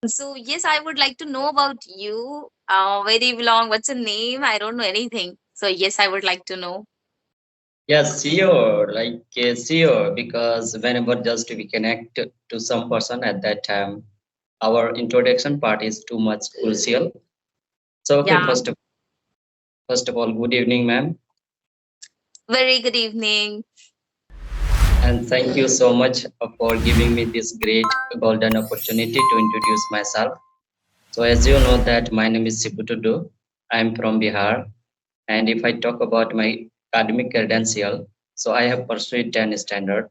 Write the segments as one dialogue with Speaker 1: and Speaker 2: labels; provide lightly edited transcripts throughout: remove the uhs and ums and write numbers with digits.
Speaker 1: So yes, I would like to know about you. Where do you belong? What's your name? I don't know anything. So yes, I would like to know.
Speaker 2: Yes, sure. Sure, because whenever just we connect to some person at that time, our introduction part is too much crucial. So, okay,
Speaker 1: Yeah.
Speaker 2: first of all, good evening, ma'am,
Speaker 1: Very good evening.
Speaker 2: and thank you so much for giving me this great golden opportunity to introduce myself. So, as you know that my name is Sibutudu. I am from Bihar, and if I talk about my academic credential, so I have pursued 10 standard.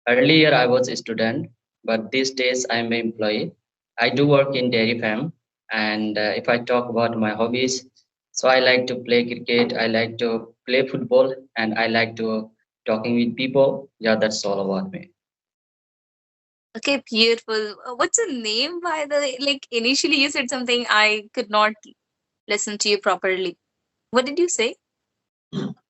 Speaker 2: Earlier, I was a student, but these days I'm an employee. I do work in dairy farm, and if I talk about my hobbies, so I like to play cricket, I like to play football, and I like to talking with people. Yeah, that's all about me.
Speaker 1: Okay, beautiful. What's your name, by the way? Like initially, you said something I could not listen to you properly. What did you say?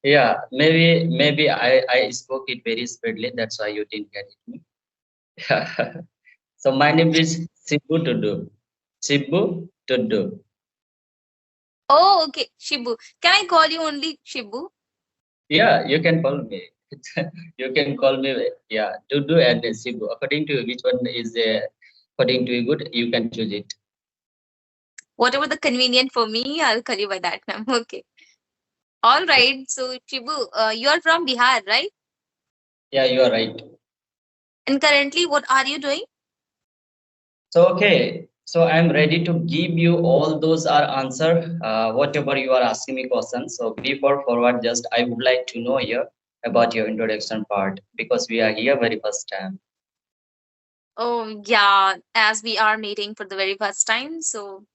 Speaker 2: Yeah, maybe I spoke it very speedily. That's why you didn't get it. So my name is Sibu Tudu. Sibu Tudu.
Speaker 1: Oh, okay, Shibu. Can I call you only Shibu?
Speaker 2: Yeah, you can call me. You can call me. Yeah, Dudu and Sibu. According to which one is according to you good, you can choose it.
Speaker 1: Whatever the convenient for me, I'll call you by that name. Okay. All right. So Shibu, you're from Bihar, right?
Speaker 2: Yeah, you are right.
Speaker 1: And currently, what are you doing?
Speaker 2: So okay, so I'm ready to give you all those are answer. Whatever you are asking me questions. So before forward, just I would like to know here about your introduction part because we are here very first time.
Speaker 1: Oh, yeah. As we are meeting for the very first time, so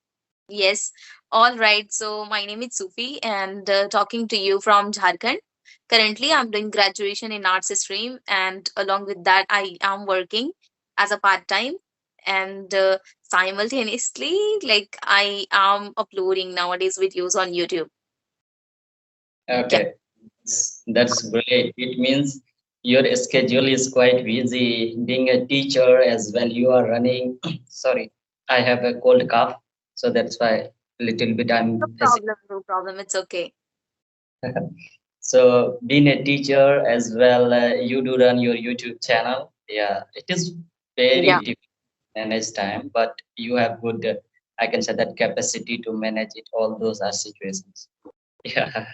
Speaker 1: yes. All right. So my name is Sufi and talking to you from Jharkhand. Currently, I'm doing graduation in arts stream, and along with that, I am working as a part time, and simultaneously, like I am uploading nowadays videos on YouTube. Yeah.
Speaker 2: Okay, that's great. It means your schedule is quite busy. Being a teacher as well, you are running. Sorry, I have a cold cough, so that's why little bit
Speaker 1: No
Speaker 2: I'm hesitant.
Speaker 1: problem. No problem. It's okay.
Speaker 2: So being a teacher as well, you do run your YouTube channel. Yeah, it is very
Speaker 1: Yeah.
Speaker 2: difficult to manage time, but you have good, I can say that capacity to manage it. All those are situations. Yeah.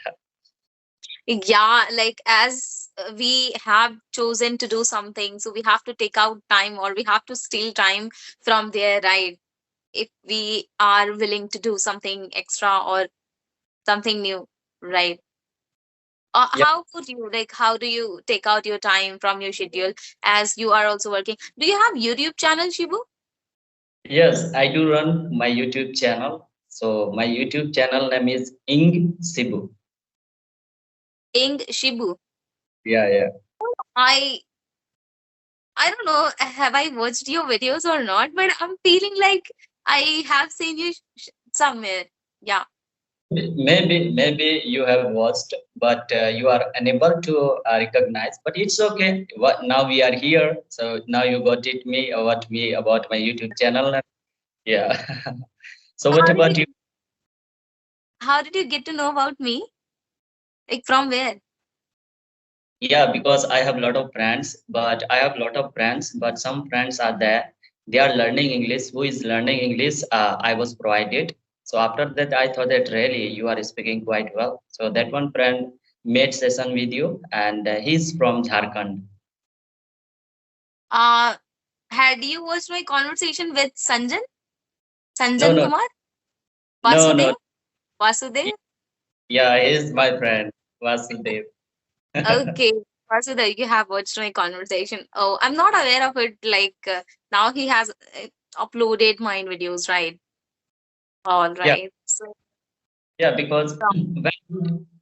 Speaker 1: Yeah, like as we have chosen to do something, so we have to take out time or we have to steal time from there, right? If we are willing to do something extra or something new, right?
Speaker 2: Yeah.
Speaker 1: How would you like? How do you take out your time from your schedule as you are also working? Do you have YouTube channel, Shibu?
Speaker 2: Yes, I do run my YouTube channel. So my YouTube channel name is Ing Sibu.
Speaker 1: Ing Shibu.
Speaker 2: Yeah, yeah.
Speaker 1: I I don't know. Have I watched your videos or not? But I'm feeling like I have seen you somewhere. Yeah.
Speaker 2: Maybe you have watched, but you are unable to recognize. But it's okay. What now we are here, so now you got it me about my YouTube channel. Yeah. So what
Speaker 1: How did you
Speaker 2: about you?
Speaker 1: how did you get to know about me? Like from where?
Speaker 2: Yeah, because I have a lot of friends, but I have a lot of friends, but some friends are there. They are learning English. Who is learning English? I was provided. So after that, I thought that really you are speaking quite well. So that one friend made session with you, and he's from Jharkhand.
Speaker 1: Uh had you watched my conversation with Sanjan?
Speaker 2: No,
Speaker 1: Sanjan
Speaker 2: no,
Speaker 1: Kumar?
Speaker 2: no, no.
Speaker 1: Vasudev? Vasudev?
Speaker 2: Yeah, he's my friend, Vasudev.
Speaker 1: Okay. Vasudev, you have watched my conversation. Oh, I'm not aware of it. Like now he has uploaded mine videos, right? All
Speaker 2: Yeah,
Speaker 1: right. So
Speaker 2: yeah, because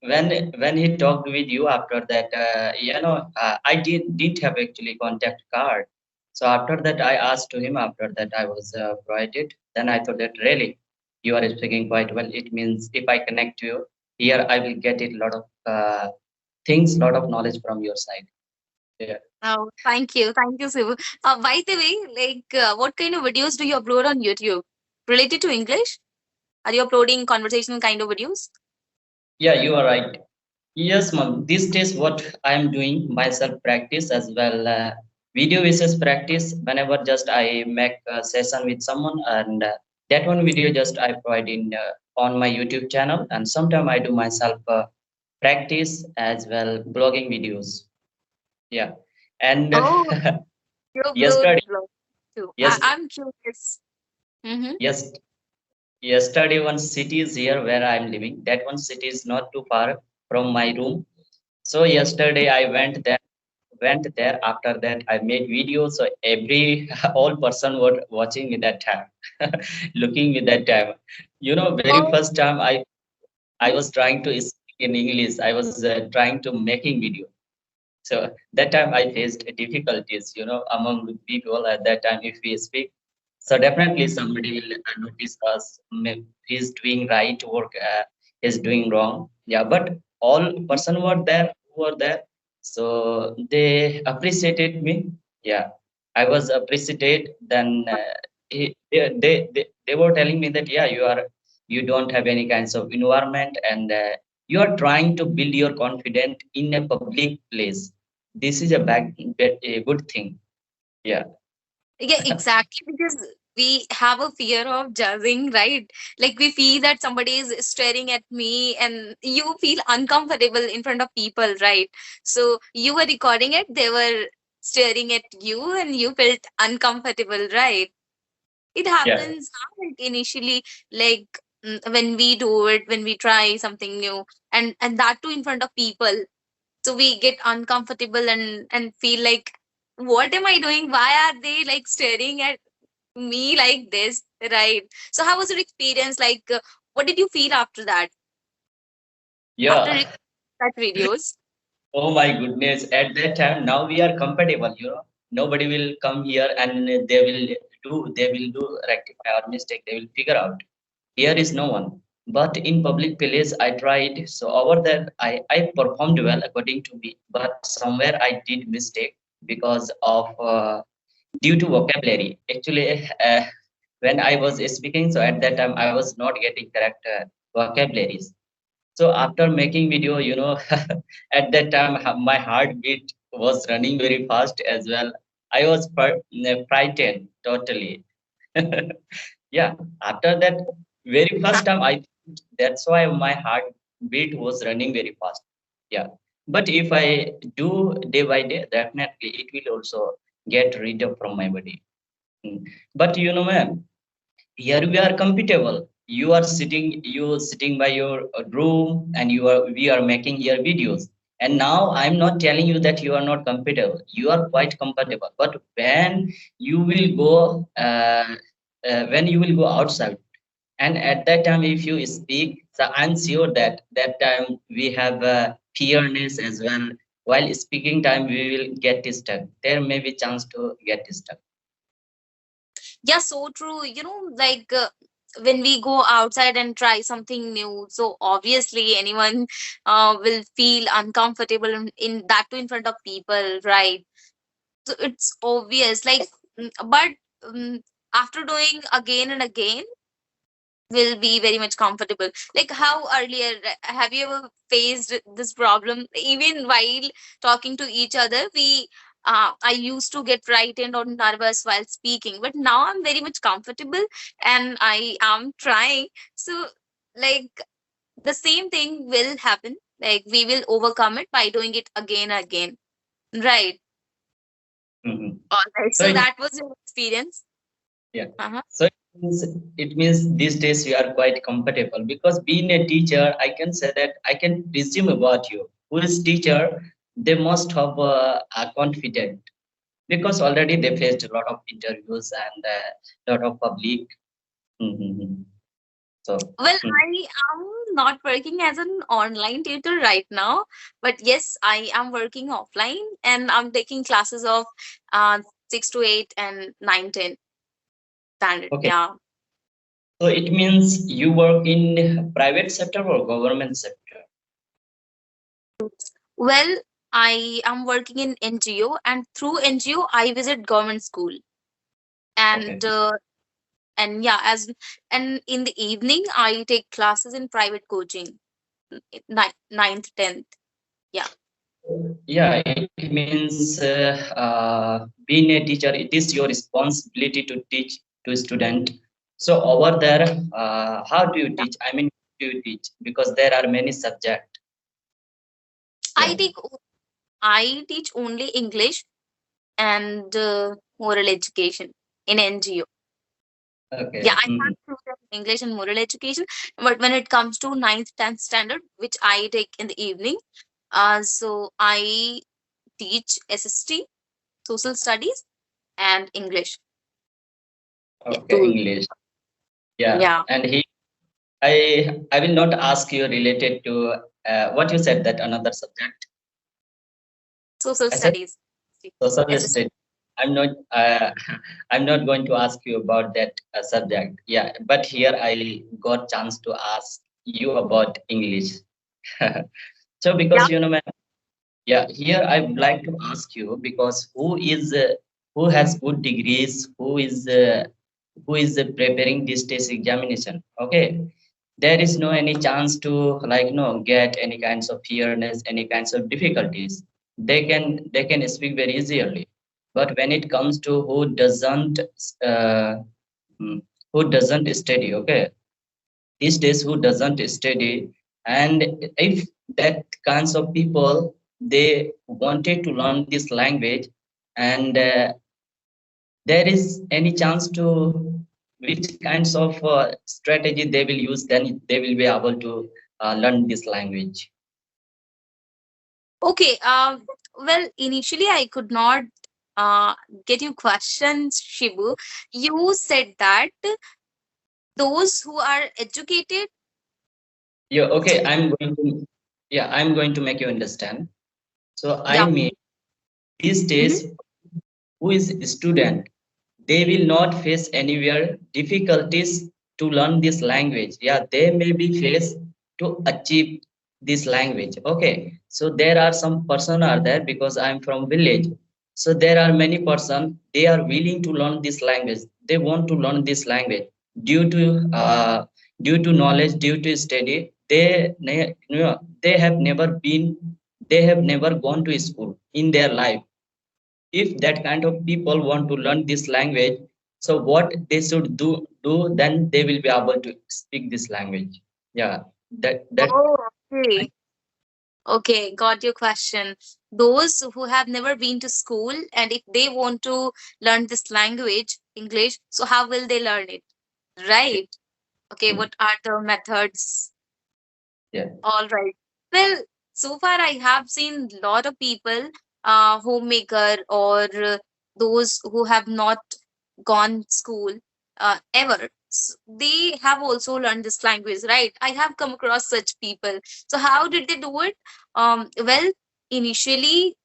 Speaker 2: when he talked with you after that, I didn't have actually contact card. So after that, I asked to him. After that, I was provided. Then I thought that really you are speaking quite well. It means if I connect to you here, I will get it lot of things, lot of knowledge from your side. Yeah.
Speaker 1: oh, thank you. Thank you, Sivu. By the way, like what kind of videos do you upload on YouTube? related to English? Are you uploading conversational kind of videos?
Speaker 2: Yeah, you are right. Yes, ma'am. These days, what I am doing myself practice as well. Video versus practice. Whenever just I make a session with someone, and that one video just I provide in on my YouTube channel, and sometime I do myself practice as well blogging videos. Yeah, and
Speaker 1: Oh, you
Speaker 2: yesterday,
Speaker 1: upload blog too.
Speaker 2: yes,
Speaker 1: I'm curious. Mm-hmm.
Speaker 2: yes, yesterday one city is here where I am living. That one city is not too far from my room. So yesterday I went there. After that I made videos, so every all person were watching me that time, looking me that time. Very
Speaker 1: Oh,
Speaker 2: first time I was trying to speak in English. I was trying to making video. So that time I faced difficulties, among people at that time. If we speak, so definitely somebody will notice us. He's doing right work, he's doing wrong. Yeah, but all person who were there, so they appreciated me. Yeah, I was appreciated. Then they were telling me that, yeah, you don't have any kinds of environment, and you are trying to build your confidence in a public place. This is a good thing. Yeah,
Speaker 1: yeah, exactly. Because we have a fear of judging, right? Like we feel that somebody is staring at me, and you feel uncomfortable in front of people, right? So you were recording it, they were staring at you, and you felt uncomfortable, right? It
Speaker 2: yeah,
Speaker 1: happens like initially, like when we do it, when we try something new, and that too in front of people. So we get uncomfortable and feel like, what am I doing? Why are they like staring at me like this, right? So how was your experience, like what did you feel after that, after
Speaker 2: yeah.
Speaker 1: that videos?
Speaker 2: Oh my goodness! At that time, now we are compatible. Nobody will come here and they will do rectify our mistake. They will figure out. Here is no one. But in public place, I tried. So over there, I performed well according to me. But somewhere I did mistake because of due to vocabulary. Actually, when I was speaking, so at that time I was not getting correct vocabularies. So after making video, at that time my heartbeat was running very fast as well. I was frightened totally. Yeah, after that very first time that's why my heartbeat was running very fast. Yeah, but if I do day by day, definitely it will also get rid of from my body. Mm. But ma'am, here we are compatible. You sitting by your room, and we are making here videos. And now I'm not telling you that you are not compatible. You are quite compatible. But when you will go outside, and at that time if you speak, so I'm sure that that time we have fearness as well. While speaking time we will get disturbed. There may be chance to get disturbed.
Speaker 1: Yeah, so true. Like when we go outside and try something new, so obviously anyone will feel uncomfortable in that too in front of people, right? So it's obvious, like but um, after doing again and again, will be very much comfortable. Like how earlier, have you ever faced this problem even while talking to each other? I used to get frightened or nervous while speaking, but now I'm very much comfortable and I am trying. So like the same thing will happen, like we will overcome it by doing it again and again, right?
Speaker 2: Mhm.
Speaker 1: All right,
Speaker 2: So
Speaker 1: so that was your experience.
Speaker 2: yeah.
Speaker 1: Uh-huh.
Speaker 2: So it means these days we are quite compatible, because being a teacher, I can say that I can presume about you. Who is teacher, they must have a confident, because already they faced a lot of interviews and a lot of public. Mhm. So
Speaker 1: Well, I am not working as an online tutor right now, but yes, I am working offline and I'm taking classes of uh, 6 to 8 and 9, 10 standard.
Speaker 2: okay.
Speaker 1: Yeah.
Speaker 2: So it means you work in private sector or government sector.
Speaker 1: Well, I am working in NGO, and through NGO, I visit government school. And
Speaker 2: Okay.
Speaker 1: And yeah, as and in the evening I take classes in private coaching, ninth, 10th. Yeah.
Speaker 2: Yeah, it means being a teacher, it is your responsibility to teach to student. So over there, how do you
Speaker 1: Yeah.
Speaker 2: teach? I mean, do you teach? Because there are many subject.
Speaker 1: I
Speaker 2: Yeah.
Speaker 1: take I teach only English and moral education in NGO. Yeah,
Speaker 2: Okay.
Speaker 1: I have students in English and moral education, but when it comes to ninth, 10th standard, which I take in the evening, so I teach SST, social studies, and English. Yeah,
Speaker 2: Okay,
Speaker 1: two.
Speaker 2: English. Yeah,
Speaker 1: Yeah,
Speaker 2: and I will not ask you related to what you said that another subject.
Speaker 1: social
Speaker 2: I said
Speaker 1: studies,
Speaker 2: social
Speaker 1: SST.
Speaker 2: study. I'm not I'm not going to ask you about that subject. Yeah, but here I got chance to ask you about English. So
Speaker 1: Yeah.
Speaker 2: because you know, man, yeah, here I would like to ask you because who has good degrees, who is preparing this test examination. Okay, there is no any chance to like get any kinds of fearness, any kinds of difficulties. They can speak very easily, but when it comes to uh, mm, who doesn't study, okay, these days who doesn't study, and if that kinds of people they wanted to learn this language, and there is any chance to which kinds of strategy they will use, then they will be able to learn this language.
Speaker 1: Okay. Well, initially I could not uh get your questions, Shibu. You said that those who are educated.
Speaker 2: Yeah, okay,
Speaker 1: So
Speaker 2: I'm going to make you understand. So I
Speaker 1: yeah.
Speaker 2: mean, these days
Speaker 1: Mhm.
Speaker 2: who is student, they will not face anywhere difficulties to learn this language. Yeah, they may be face to achieve this language. Okay, so there are some person are there because I'm from village. So there are many person they are willing to learn this language. They want to learn this language due to knowledge, due to study. They have never been, they have never gone to school in their life. If that kind of people want to learn this language, so what they should do, then they will be able to speak this language. Yeah, that
Speaker 1: Oh, okay. Okay, got your question. Those who have never been to school and if they want to learn this language, English, so how will they learn it? Right. Okay, what are the methods?
Speaker 2: yeah.
Speaker 1: All right. Well, so far I have seen a lot of people, homemaker or those who have not gone school ever. They have also learned this language, right? I have come across such people. So how did they do it? Well, initially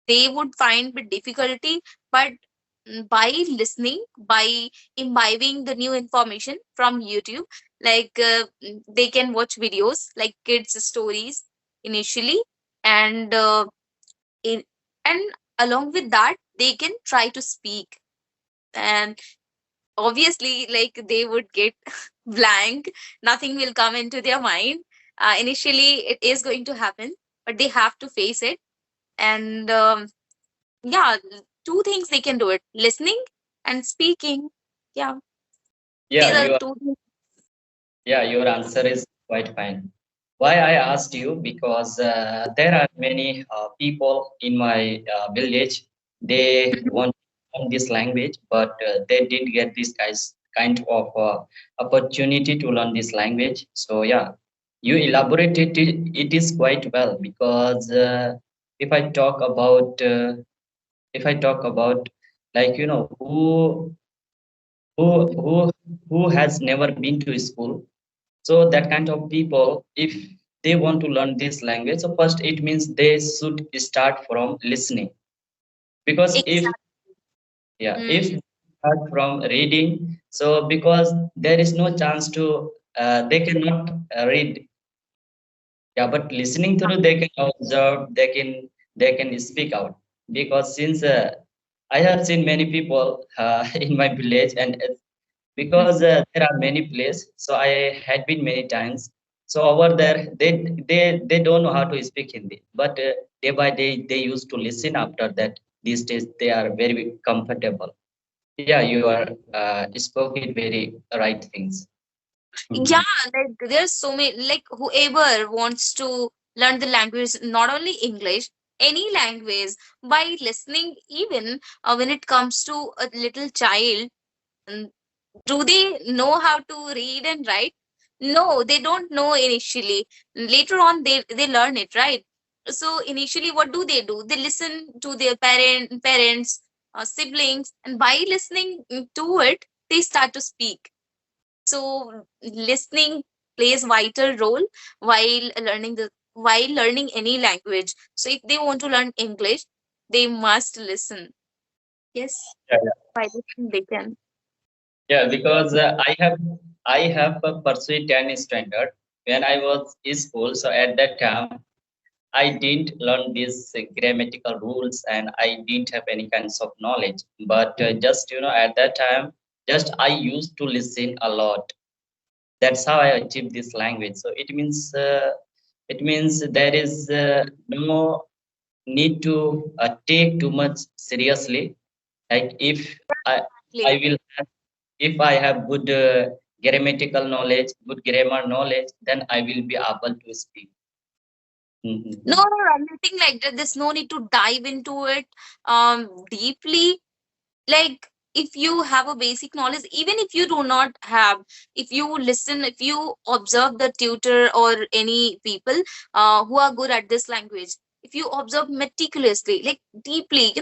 Speaker 1: they would find with difficulty, but by listening, by imbibing the new information from YouTube, like they can watch videos like kids stories initially, and in, and along with that they can try to speak. And obviously, like they would get blank, nothing will come into their mind. Initially it is going to happen, but they have to face it. And yeah, two things they can do it: listening and speaking. Yeah,
Speaker 2: Yeah,
Speaker 1: these are the
Speaker 2: your
Speaker 1: two things.
Speaker 2: yeah, your answer is quite fine. Why I asked you, because there are many people in my village. They
Speaker 1: Mhm.
Speaker 2: want to learn this language, but they didn't get this kind of opportunity to learn this language. So yeah, you elaborated it is quite well, because if I talk about if I talk about, like who who has never been to school, so that kind of people, if they want to learn this language, so first it means they should start from listening. Because if
Speaker 1: Exactly.
Speaker 2: yeah, if
Speaker 1: Hmm.
Speaker 2: they start from reading, so because there is no chance to they cannot read. Yeah, but listening through, they can observe, they can speak out. Because since I have seen many people in my village, and because there are many places. So I had been many times. So over there, they don't know how to speak Hindi, but day by day they used to listen. After that, these days they are very comfortable. Yeah, you are spoke it very right things.
Speaker 1: Yeah,
Speaker 2: Mhm.
Speaker 1: like there's so many, like whoever wants to learn the language, not only English, any language, by listening. Even when it comes to a little child, mm, do they know how to read and write? No, they don't know initially. Later on, they learn it, right? So initially, what do? They listen to their parents, siblings, and by listening to it, they start to speak. So listening plays vital role while learning any language. So if they want to learn English, they must listen. Yes,
Speaker 2: Yeah, yeah.
Speaker 1: by listening they can.
Speaker 2: Yeah, because I have pursued 10 standard when I was in school. So at that time, I didn't learn these grammatical rules and I didn't have any kinds of knowledge. But just at that time, just I used to listen a lot. That's how I achieved this language. So it means there is no need to take too much seriously. Like I I
Speaker 1: Exactly.
Speaker 2: will if I have good grammatical knowledge, good grammar knowledge, then I will be able to speak.
Speaker 1: No,
Speaker 2: Mhm.
Speaker 1: no, no, nothing like that. There's no need to dive into it deeply. Like if you have a basic knowledge, even if you do not have, if you listen, if you observe the tutor or any people who are good at this language, if you observe meticulously, like deeply,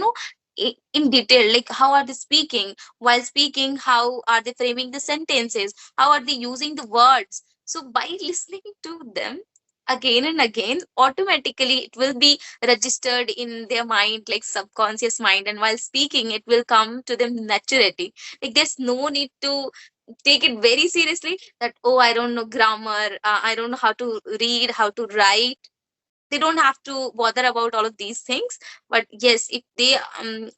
Speaker 1: in detail, like how are they speaking, while speaking, how are they framing the sentences, how are they using the words. So by listening to them again and again, automatically it will be registered in their mind, like subconscious mind, and while speaking it will come to them naturally. Like there's no need to take it very seriously that, oh, I don't know grammar, I don't know how to read, how to write. They don't have to bother about all of these things. But yes, if they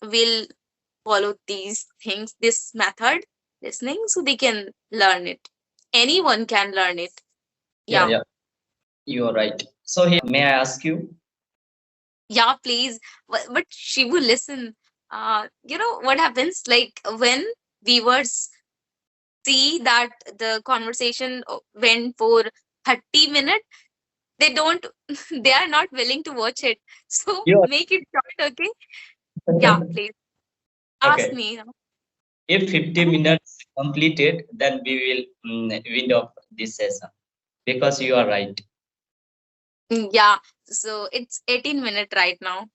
Speaker 1: will follow these things, this method, listening, so they can learn it. Anyone can learn it.
Speaker 2: Yeah,
Speaker 1: Yeah.
Speaker 2: yeah, you are right. So here, may I ask you?
Speaker 1: Yeah, please. But she will listen. You know what happens? Like when viewers see that the conversation went for 30 minutes, they don't, they are not willing to watch it. So
Speaker 2: You
Speaker 1: make it short, okay? Yeah,
Speaker 2: are
Speaker 1: please. Ask
Speaker 2: okay.
Speaker 1: me.
Speaker 2: If 50
Speaker 1: Uh-huh.
Speaker 2: minutes completed, then we will wind up this session because you are right.
Speaker 1: Yeah. So it's 18 minutes right now.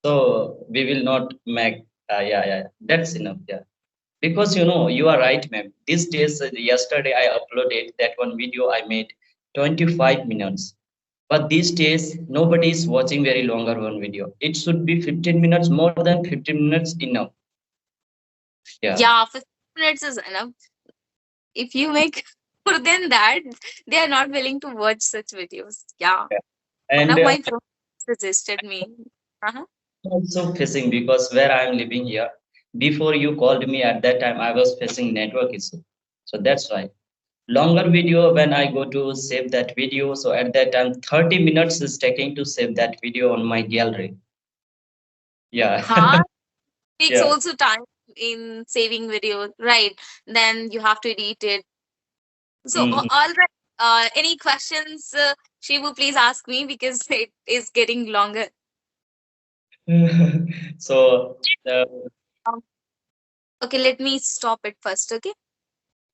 Speaker 2: So we will not make. Yeah, yeah, that's enough. Yeah, because you are right, ma'am. These days, yesterday I uploaded that one video I made 25 minutes. But these days, nobody is watching very longer one video. It should be 15 minutes, more than 15 minutes enough. Yeah.
Speaker 1: Yeah, 15 minutes is enough. If you make more than that, they are not willing to watch such videos. Yeah.
Speaker 2: Yeah.
Speaker 1: One
Speaker 2: And
Speaker 1: of my friends suggested me. Uh-huh.
Speaker 2: also facing because where I am living here, before you called me at that time, I was facing network issue. So that's why. Longer video when I go to save that video. So at that time, 30 minutes is taking to save that video on my gallery. Yeah.
Speaker 1: Huh? Takes
Speaker 2: Yeah.
Speaker 1: also time in saving video, right? Then you have to edit it. So,
Speaker 2: Mhm.
Speaker 1: all right. Any questions, Shivu, please ask me because it is getting longer.
Speaker 2: So,
Speaker 1: Um, okay, let me stop it first. Okay.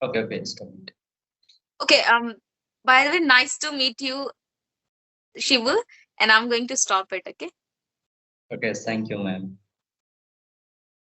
Speaker 2: okay, okay, stop it.
Speaker 1: Okay. By the way, nice to meet you, Shivu, and I'm going to stop it. Okay.
Speaker 2: Okay, thank you, ma'am.